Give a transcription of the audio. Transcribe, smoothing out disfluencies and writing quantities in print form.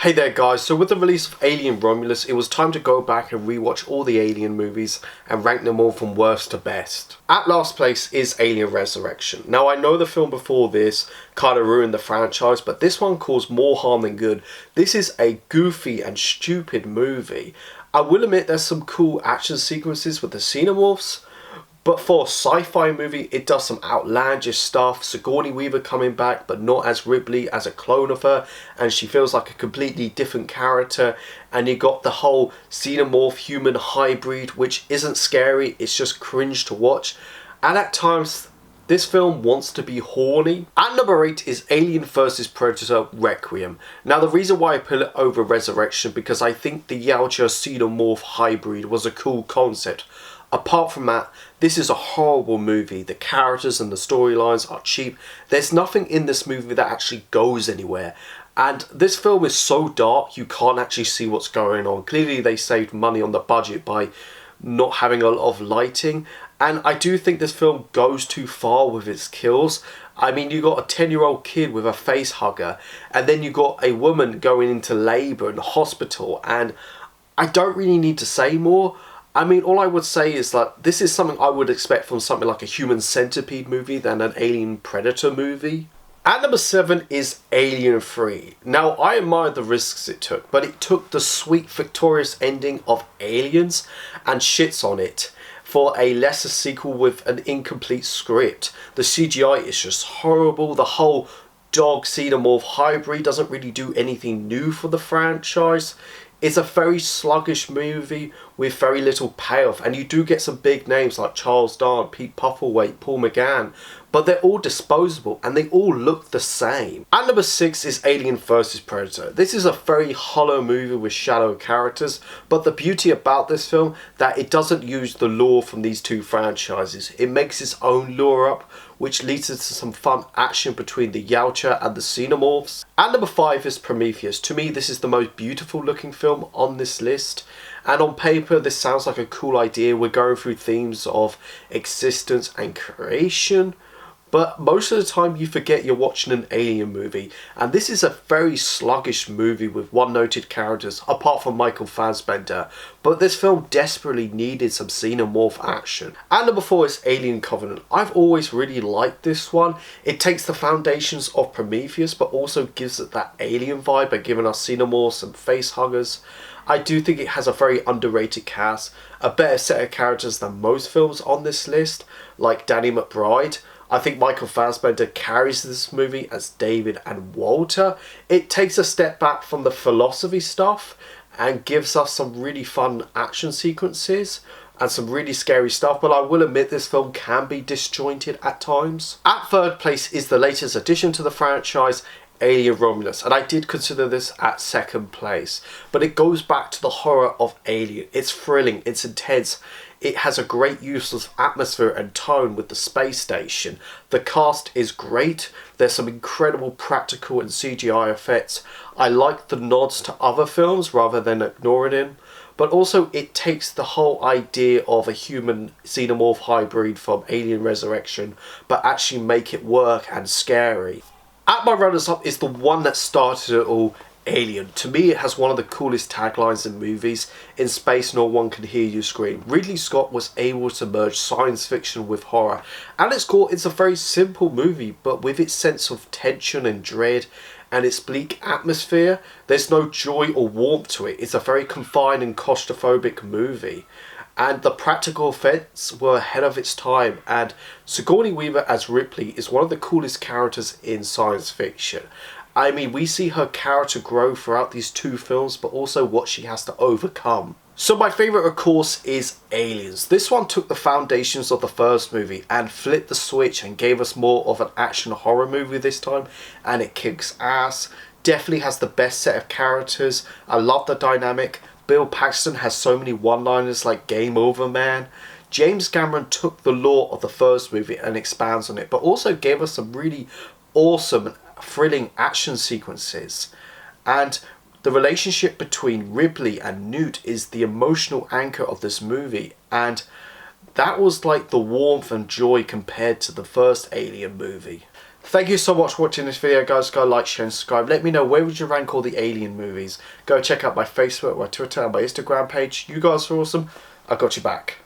Hey there guys, so with the release of Alien Romulus, it was time to go back and rewatch all the Alien movies and rank them all from worst to best. At last place is Alien Resurrection. Now I know the film before this kind of ruined the franchise, but this one caused more harm than good. This is a goofy and stupid movie. I will admit there's some cool action sequences with the xenomorphs, but for a sci-fi movie, it does some outlandish stuff. Sigourney Weaver coming back, but not as Ripley, as a clone of her, and she feels like a completely different character. And you got the whole xenomorph human hybrid, which isn't scary, it's just cringe to watch. And at times, this film wants to be horny. At number 8 is Alien vs Predator Requiem. Now the reason why I put it over Resurrection, because I think the Yautja xenomorph hybrid was a cool concept. Apart from that, this is a horrible movie. The characters and the storylines are cheap. There's nothing in this movie that actually goes anywhere. And this film is so dark, you can't actually see what's going on. Clearly they saved money on the budget by not having a lot of lighting. And I do think this film goes too far with its kills. I mean, you got a 10-year-old kid with a face hugger, and then you got a woman going into labour in the hospital, and I don't really need to say more. I mean, all I would say is that this is something I would expect from something like a Human Centipede movie than an Alien Predator movie. At number 7 is Alien 3. Now, I admired the risks it took, but it took the sweet, victorious ending of Aliens and shits on it for a lesser sequel with an incomplete script. The CGI is just horrible. The whole dog xenomorph hybrid doesn't really do anything new for the franchise. It's a very sluggish movie with very little payoff, and you do get some big names like Charles Dance, Pete Pufflewaite, Paul McGann, but they're all disposable and they all look the same. At number 6 is Alien vs Predator. This is a very hollow movie with shallow characters, but the beauty about this film that it doesn't use the lore from these two franchises. It makes its own lore up, which leads to some fun action between the Yautja and the xenomorphs. At number 5 is Prometheus. To me, this is the most beautiful looking film on this list. And on paper, this sounds like a cool idea. We're going through themes of existence and creation. But most of the time you forget you're watching an alien movie. And this is a very sluggish movie with one-noted characters, apart from Michael Fassbender. But this film desperately needed some xenomorph action. And number 4 is Alien Covenant. I've always really liked this one. It takes the foundations of Prometheus, but also gives it that alien vibe by giving us xenomorphs and face huggers. I do think it has a very underrated cast, a better set of characters than most films on this list, like Danny McBride. I think Michael Fassbender carries this movie as David and Walter. It takes a step back from the philosophy stuff and gives us some really fun action sequences and some really scary stuff, but I will admit this film can be disjointed at times. At third place is the latest addition to the franchise, Alien Romulus, and I did consider this at second place, but it goes back to the horror of Alien. It's thrilling, it's intense, it has a great use of atmosphere and tone with the space station. The cast is great, there's some incredible practical and CGI effects. I like the nods to other films rather than ignoring them, but also it takes the whole idea of a human xenomorph hybrid from Alien Resurrection, but actually make it work and scary. At my runners-up is the one that started it all, Alien. To me, it has one of the coolest taglines in movies: in space no one can hear you scream. Ridley Scott was able to merge science fiction with horror. At its core, it's a very simple movie, but with its sense of tension and dread and its bleak atmosphere, there's no joy or warmth to it. It's a very confined and claustrophobic movie. And the practical effects were ahead of its time, and Sigourney Weaver as Ripley is one of the coolest characters in science fiction. I mean, we see her character grow throughout these two films, but also what she has to overcome. So my favourite, of course, is Aliens. This one took the foundations of the first movie and flipped the switch and gave us more of an action horror movie this time, and it kicks ass. Definitely has the best set of characters. I love the dynamic. Bill Paxton has so many one-liners like Game Over Man. James Cameron took the lore of the first movie and expands on it, but also gave us some really awesome and thrilling action sequences. And the relationship between Ripley and Newt is the emotional anchor of this movie. And that was like the warmth and joy compared to the first Alien movie. Thank you so much for watching this video, guys. Go like, share and subscribe. Let me know, where would you rank all the Alien movies? Go check out my Facebook, my Twitter and my Instagram page. You guys are awesome. I got you back.